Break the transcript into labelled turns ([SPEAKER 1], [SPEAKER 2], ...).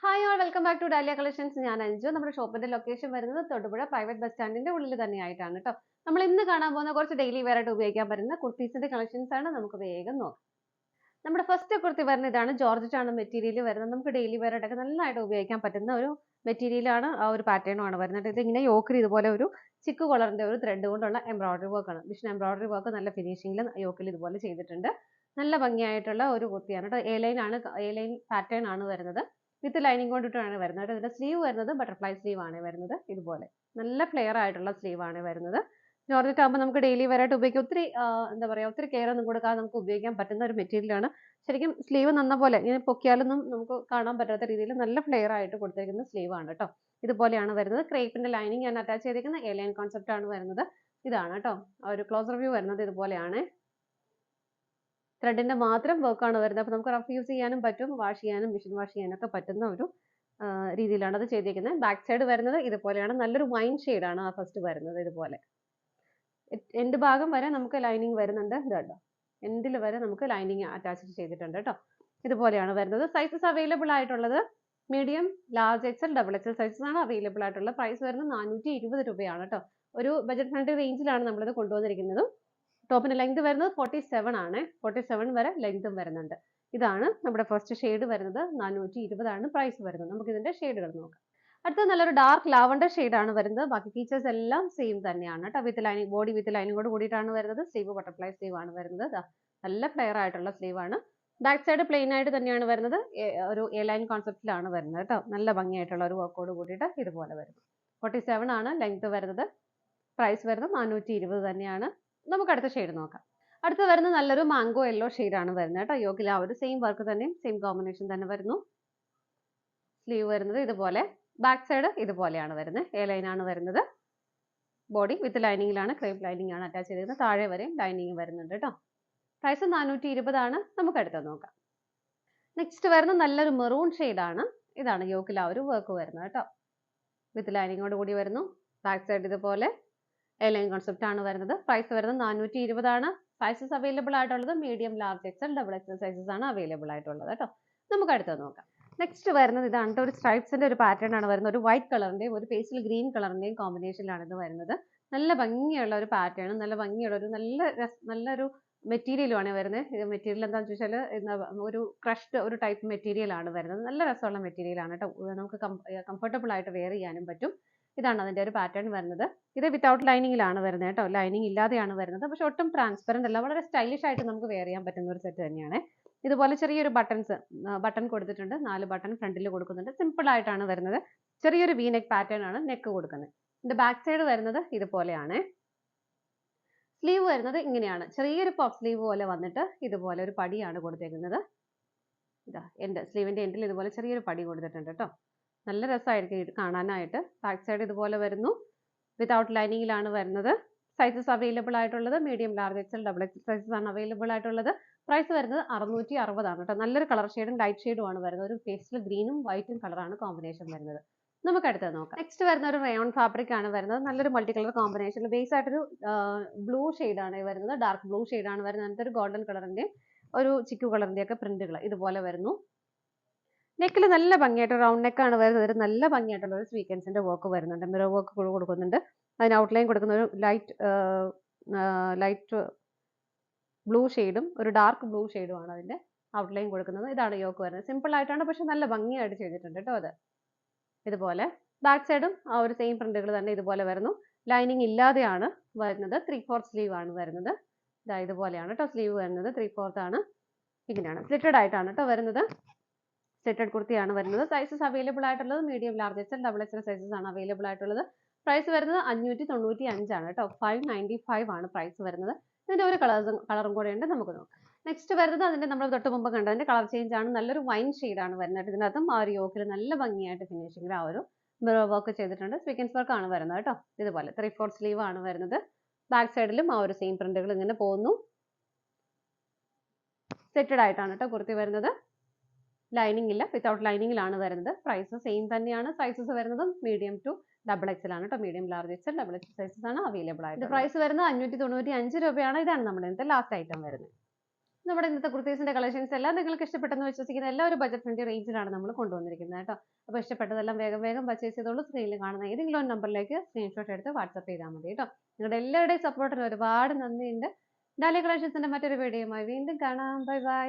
[SPEAKER 1] Hi all welcome back to dahlia collections. ഞാൻ അഞ്ജു. നമ്മുടെ ഷോപ്പിന്റെ ലൊക്കേഷൻ വരുന്നത് തൊടുപുഴ പ്രൈവറ്റ് ബസ് സ്റ്റാൻഡിന്റെ ഉള്ളിൽ തന്നെയായിട്ടാണ് കേട്ടോ. നമ്മൾ ഇന്ന് കാണാൻ പോകുന്ന കുറച്ച് ഡെയിലി വെയർ ആയിട്ട് ഉപയോഗിക്കാൻ പറ്റുന്ന കുർത്തീസിന്റെ കളക്ഷൻസ് ആണ്. നമുക്ക് വേഗം നോക്കാം. നമ്മുടെ ഫസ്റ്റ് കുർത്തി വരുന്നത് ഇതാണ്. ജോർജറ്റ് ആണ് മെറ്റീരിയൽ വരുന്നത്. നമുക്ക് ഡെയിലി വെയർ ആയിട്ടൊക്കെ നല്ലതായിട്ട് ഉപയോഗിക്കാൻ പറ്റുന്ന ഒരു മെറ്റീരിയൽ ആണ്. ആ ഒരു പാറ്റേണും ആണ് വരുന്നത്. ഇത് ഇങ്ങനെ യോക്കിൽ ഇതുപോലെ ഒരു ചിക്കു കളറിന്റെ ഒരു ത്രെഡ് കൊണ്ടുള്ള എംബ്രോയിഡറി വർക്ക് ആണ്. മിഷൻ എംബ്രോയിഡറി വർക്ക് നല്ല ഫിനിഷിംഗിൽ യോക്കിൽ ഇതുപോലെ ചെയ്തിട്ടുണ്ട്. നല്ല ഭംഗിയായിട്ടുള്ള ഒരു കുർത്തിയാണ് കേട്ടോ. എ ലൈൻ പാറ്റേൺ ആണ് വരുന്നത്. വിത്ത് ലൈനിങ് കൊണ്ടിട്ടാണ് വരുന്നത്. ഇതിന്റെ സ്ലീവ് വരുന്നത് ബട്ടർഫ്ലൈ സ്ലീവ് ആണ് വരുന്നത്. ഇതുപോലെ നല്ല ഫ്ലെയർ ആയിട്ടുള്ള സ്ലീവ് ആണ് വരുന്നത്. ജോർജറ്റ് ആകുമ്പോൾ നമുക്ക് ഡെയിലി വെയർ ആയിട്ട് ഉപയോഗിക്കാം. ഒത്തിരി എന്താ പറയുക, ഒത്തിരി കെയർ ഒന്നും കൊടുക്കാതെ നമുക്ക് ഉപയോഗിക്കാൻ പറ്റുന്ന ഒരു മെറ്റീരിയൽ ആണ്. ശരിക്കും സ്ലീവ് നന്ന പോലെ ഇങ്ങനെ പൊക്കിയാലൊന്നും നമുക്ക് കാണാൻ പറ്റാത്ത രീതിയിൽ നല്ല ഫ്ലെയർ ആയിട്ട് കൊടുത്തിരിക്കുന്ന സ്ലീവ് ആണ് കേട്ടോ. ഇതുപോലെയാണ് വരുന്നത്. ക്രേപ്പിന്റെ ലൈനിങ് ഞാൻ അറ്റാച്ച് ചെയ്തിരിക്കുന്ന എ ലൈൻ കോൺസെപ്റ്റ് ആണ് വരുന്നത്. ഇതാണ് കേട്ടോ. ഒരു ക്ലോസർ വ്യൂ വരുന്നത് ഇതുപോലെയാണ്. ത്രെഡിന്റെ മാത്രം വർക്കാണ് വരുന്നത്. അപ്പോൾ നമുക്ക് റഫ് യൂസ് ചെയ്യാനും പറ്റും, വാഷ് ചെയ്യാനും മെഷീൻ വാഷ് ചെയ്യാനൊക്കെ പറ്റുന്ന ഒരു രീതിയിലാണ് അത് ചെയ്തിരിക്കുന്നത്. ബാക്ക് സൈഡ് വരുന്നത് ഇതുപോലെയാണ്. നല്ലൊരു വൈൻ ഷെയ്ഡാണ് ആ ഫസ്റ്റ് വരുന്നത്. ഇതുപോലെ എൻഡ് ഭാഗം വരെ നമുക്ക് ലൈനിങ് വരുന്നുണ്ട്. ഇതുണ്ടോ, എൻഡിൽ വരെ നമുക്ക് ലൈനിങ് അറ്റാച്ച് ചെയ്തിട്ടുണ്ട് കേട്ടോ. ഇതുപോലെയാണ് വരുന്നത്. സൈസസ് അവൈലബിൾ ആയിട്ടുള്ളത് medium, large, XL, double XL sizes ആണ് അവൈലബിൾ ആയിട്ടുള്ള. പ്രൈസ് വരുന്നത് 420 രൂപയാണ് കേട്ടോ. ഒരു ബജറ്റ് ഫ്രണ്ട്ലി റേഞ്ചിലാണ് നമ്മളിത് കൊണ്ടുവന്നിരിക്കുന്നത്. ടോപ്പിന് ലെങ്ത് വരുന്നത് 47 ആണ്. 47 വരെ ലെങ്തും വരുന്നുണ്ട്. ഇതാണ് നമ്മുടെ ഫസ്റ്റ് ഷെയ്ഡ് വരുന്നത്. 420 ആണ് പ്രൈസ് വരുന്നത്. നമുക്ക് ഇതിന്റെ ഷെയ്ഡുകൾ നോക്കാം. അടുത്ത നല്ലൊരു ഡാർക്ക് ലാവണ്ടർ ഷെയ്ഡാണ് വരുന്നത്. ബാക്കി ഫീച്ചേഴ്സ് എല്ലാം സെയിം തന്നെയാണ് കേട്ടോ. വിത്ത് ലൈനിങ്, ബോഡി വിത്ത് ലൈനിങ്ങോട് കൂടിയിട്ടാണ് വരുന്നത്. സ്ലീവ് ബട്ടർഫ്ലൈ സ്ലീവ് ആണ് വരുന്നത്. നല്ല ഫ്ലെയർ ആയിട്ടുള്ള സ്ലീവ് ആണ്. ബാക്ക് സൈഡ് പ്ലെയിൻ ആയിട്ട് തന്നെയാണ് വരുന്നത്. ഒരു എ ലൈൻ കോൺസെപ്റ്റിലാണ് വരുന്നത് കേട്ടോ. നല്ല ഭംഗിയായിട്ടുള്ള ഒരു വർക്കോട് കൂടിയിട്ട് ഇതുപോലെ വരുന്നു. 47 ആണ് ലെങ്ത് വരുന്നത്. പ്രൈസ് വരുന്നത് 420 തന്നെയാണ്. നമുക്ക് അടുത്ത ഷെയ്ഡ് നോക്കാം. അടുത്ത വരുന്നത് നല്ലൊരു മാംഗോ യെല്ലോ ആണ് വരുന്നത് കേട്ടോ. യോക്കിൽ ആ ഒരു സെയിം വർക്ക് തന്നെ, സെയിം കോമ്പിനേഷൻ തന്നെ വരുന്നു. സ്ലീവ് വരുന്നത് ഇതുപോലെ. ബാക്ക് സൈഡ് ഇതുപോലെയാണ് വരുന്നത്. എ ലൈൻ ആണ് വരുന്നത്. ബോഡി വിത്ത് ലൈനിങ്ങിലാണ്, ക്രേപ്പ് ലൈനിങ് ആണ് അറ്റാച്ച് ചെയ്തിരിക്കുന്നത്. താഴെ വരെയും ലൈനിങ് വരുന്നുണ്ട് കേട്ടോ. പ്രൈസ് 420 ആണ്. നമുക്ക് അടുത്തത് നോക്കാം. നെക്സ്റ്റ് വരുന്നത് നല്ലൊരു മെറൂൺ ആണ്. ഇതാണ് യോക്കിൽ ആ ഒരു വർക്ക് വരുന്നത് കേട്ടോ. വിത്ത് ലൈനിങ്ങോട് കൂടി വരുന്നു. ബാക്ക് സൈഡ് ഇതുപോലെ എ ലൈൻ കോൺസെപ്റ്റ് ആണ് വരുന്നത്. പ്രൈസ് വരുന്നത് 420 ആണ്. സൈസസ് അവൈലബിൾ ആയിട്ടുള്ളത് medium, large, XL, double XL sizes ആണ് അവൈലബിൾ ആയിട്ടുള്ളത് കേട്ടോ. നമുക്ക് അടുത്തത് നോക്കാം. നെക്സ്റ്റ് വരുന്നത് ഇതാണ്. ഒരു സ്ട്രൈപ്സിന്റെ ഒരു പാറ്റേൺ ആണ് വരുന്നത്. ഒരു വൈറ്റ് കളറിന്റെയും ഒരു പേസ്റ്റൽ ഗ്രീൻ കളറിന്റെയും കോമ്പിനേഷനിലാണ് ഇത് വരുന്നത്. നല്ല ഭംഗിയുള്ള ഒരു പാറ്റേൺ, നല്ല ഭംഗിയുള്ള ഒരു നല്ലൊരു മെറ്റീരിയലും ആണ് വരുന്നത്. ഇത് മെറ്റീരിയൽ എന്താണെന്ന് ചോദിച്ചാൽ ഒരു ക്രഷ്ഡ് ഒരു ടൈപ്പ് മെറ്റീരിയൽ ആണ് വരുന്നത്. നല്ല രസമുള്ള മെറ്റീരിയൽ ആണ് കേട്ടോ. നമുക്ക് കംഫർട്ടബിൾ ആയിട്ട് വെയർ ചെയ്യാനും പറ്റും. ഇതാണ് അതിന്റെ ഒരു പാറ്റേൺ വരുന്നത്. ഇത് വിത്തൗട്ട് ലൈനിങ്ങിലാണ് വരുന്നത് കേട്ടോ. ലൈനിങ് ഇല്ലാതെയാണ് വരുന്നത്. പക്ഷെ ഒട്ടും ട്രാൻസ്പെറന്റ് അല്ല. വളരെ സ്റ്റൈലിഷ് ആയിട്ട് നമുക്ക് വെയർ ചെയ്യാൻ പറ്റുന്ന ഒരു സെറ്റ് തന്നെയാണ്. ഇതുപോലെ ചെറിയൊരു ബട്ടൺ കൊടുത്തിട്ടുണ്ട്. 4 ബട്ടൺ ഫ്രണ്ടിൽ കൊടുക്കുന്നുണ്ട്. സിമ്പിൾ ആയിട്ടാണ് വരുന്നത്. ചെറിയൊരു വി നെക്ക് പാറ്റേൺ ആണ് നെക്ക് കൊടുക്കുന്നത്. ഇതിന്റെ ബാക്ക് സൈഡ് വരുന്നത് ഇതുപോലെയാണ്. സ്ലീവ് വരുന്നത് ഇങ്ങനെയാണ്. ചെറിയൊരു പഫ് സ്ലീവ് പോലെ വന്നിട്ട് ഇതുപോലെ ഒരു പടിയാണ് കൊടുത്തേക്കുന്നത്. ഇതാ സ്ലീവിന്റെ എൻഡിൽ ഇതുപോലെ ചെറിയൊരു പടി കൊടുത്തിട്ടുണ്ട് കേട്ടോ. നല്ല രസമായിരിക്കും ഇത് കാണാനായിട്ട്. ബാക്ക് സൈഡ് ഇതുപോലെ വരുന്നു. വിതൗട്ട് ലൈനിങ്ങിലാണ് വരുന്നത്. സൈസസ് അവൈലബിൾ ആയിട്ടുള്ളത് medium, large, XL, double XL sizes ആണ് അവൈലബിൾ ആയിട്ടുള്ളത്. പ്രൈസ് വരുന്നത് 660 ആണ് കേട്ടോ. നല്ലൊരു കളർ ഷെയ്ഡും ലൈറ്റ് ഷെയ്ഡും ആണ് വരുന്നത്. ഒരു പേസ്റ്റൽ ഗ്രീനും വൈറ്റും കളറാണ് കോമ്പിനേഷൻ വരുന്നത്. നമുക്ക് അടുത്തത് നോക്കാം. നെക്സ്റ്റ് വരുന്ന ഒരു റയോൺ ഫാബ്രിക് ആണ് വരുന്നത്. നല്ലൊരു മൾട്ടി കളർ കോമ്പിനേഷൻ. ബേസ് ആയിട്ടൊരു ബ്ലൂ ആണ് വരുന്നത്. ഡാർക്ക് ബ്ലൂ ആണ് വരുന്നത്. അതിനകത്ത് ഒരു ഗോൾഡൻ കളറിന്റെ ഒരു ചിക്കു കളറിന്റെ ഒക്കെ പ്രിന്റുകൾ ഇതുപോലെ വരുന്നു. നെക്കിൽ നല്ല ഭംഗിയായിട്ട് റൗണ്ട് നെക്കാണ് വരുന്നത്. ഒരു നല്ല ഭംഗിയായിട്ടുള്ള ഒരു സ്വീക്വൻസിന്റെ വർക്ക് വരുന്നുണ്ട്. മിറർ വർക്ക് കൊടുക്കുന്നുണ്ട്. അതിന് ഔട്ട്ലൈൻ കൊടുക്കുന്ന ഒരു ലൈറ്റ് ബ്ലൂ ഷെയ്ഡും ഒരു ഡാർക്ക് ബ്ലൂ ഷെയ്ഡും ആണ് അതിന്റെ ഔട്ട്ലൈൻ കൊടുക്കുന്നത്. ഇതാണ് യോക്ക് വരുന്നത്. സിമ്പിൾ ആയിട്ടാണ്, പക്ഷെ നല്ല ഭംഗിയായിട്ട് ചെയ്തിട്ടുണ്ട് കേട്ടോ. അത് ഇതുപോലെ ബാക്ക് സൈഡും ആ ഒരു സെയിം പ്രിന്റുകൾ തന്നെ ഇതുപോലെ വരുന്നു. ലൈനിങ് ഇല്ലാതെയാണ് വരുന്നത്. 3/4 സ്ലീവ് ആണ് വരുന്നത്. ഇതുപോലെയാണ് കേട്ടോ സ്ലീവ് വരുന്നത്. 3/4 ആണ്. ഇങ്ങനെയാണ് സ്ലിറ്റഡ് ആയിട്ടാണ് കേട്ടോ വരുന്നത്. സെറ്റഡ് കുർത്തിയാണ് വരുന്നത്. സൈസസ് അവൈലബിൾ ആയിട്ടുള്ളത് medium, large, XL, double XL sizes ആണ് അവൈലബിൾ ആയിട്ടുള്ളത്. പ്രൈസ് വരുന്നത് 595 ആണ് കേട്ടോ. 595 ആണ് പ്രൈസ് വരുന്നത്. ഇതിന്റെ ഒരു കളറും കൂടെ ഉണ്ട്. നമുക്ക് നോക്കാം. നെക്സ്റ്റ് വരുന്നത് അതിന്റെ നമ്മൾ തൊട്ട് മുമ്പ് കണ്ടതിന്റെ കളർ ചേഞ്ച് ആണ്. നല്ലൊരു വൈൻ ആണ് വരുന്നത്. ഇതിനകത്തും ആ ഒരു യോക്കിൽ നല്ല ഭംഗിയായിട്ട് ഫിനിഷിംഗിൽ ആ ഒരു മിറർ വർക്ക് ചെയ്തിട്ടുണ്ട്. സ്വീക്വൻസ് വർക്ക് ആണ് വരുന്നത് കേട്ടോ. ഇതുപോലെ 3/4 സ്ലീവ് ആണ് വരുന്നത്. ബാക്ക് സൈഡിലും ആ ഒരു സെയിം പ്രിന്റുകൾ ഇങ്ങനെ പോകുന്നു. സെറ്റഡ് ആയിട്ടാണ് കേട്ടോ കുർത്തി വരുന്നത്. ലൈനിങ് ഇല്ല, വിത്തൗട്ട് ലൈനിങ്ങിലാണ് വരുന്നത്. പ്രൈസ് സെയിം തന്നെയാണ്. സൈസസ് വരുന്നത് മീഡിയം ടു ഡബിൾ എക്സൽ ആണ് കേട്ടോ. Medium, large, XL, double XL sizes ആണ് അവൈലബിൾ ആയിട്ട്. പ്രൈസ് വരുന്നത് 595 രൂപയാണ്. ഇതാണ് നമ്മുടെ ഇന്നത്തെ ലാസ്റ്റ് ഐറ്റം വരുന്നത്. നമ്മുടെ ഇന്നത്തെ കുർത്തീസിന്റെ കളക്ഷൻസ് എല്ലാം നിങ്ങൾക്ക് ഇഷ്ടപ്പെട്ടെന്ന് വിശ്വസിക്കുന്ന എല്ലാവരും ബജറ്റ് ഫ്രണ്ട്ലി റേഞ്ചിലാണ് നമ്മൾ കൊണ്ടുവന്നിരിക്കുന്നത് കേട്ടോ. അപ്പോൾ ഇഷ്ടപ്പെട്ടതെല്ലാം വേഗം വേഗം പർച്ചേസ് ചെയ്തോളൂ. സ്ക്രീനിൽ കാണുന്ന ഏതെങ്കിലും ഒരു നമ്പറിലേക്ക് സ്ക്രീൻഷോട്ട് എടുത്ത് വാട്സപ്പ് ചെയ്താൽ മതി കേട്ടോ. നിങ്ങളുടെ എല്ലാവരുടെയും സപ്പോർട്ടിന് ഒരുപാട് നന്ദിയുണ്ട്. ഡാലിയ കളക്ഷൻസിന്റെ മറ്റൊരു വീഡിയോയുമായി വീണ്ടും കാണാം. Bye bye.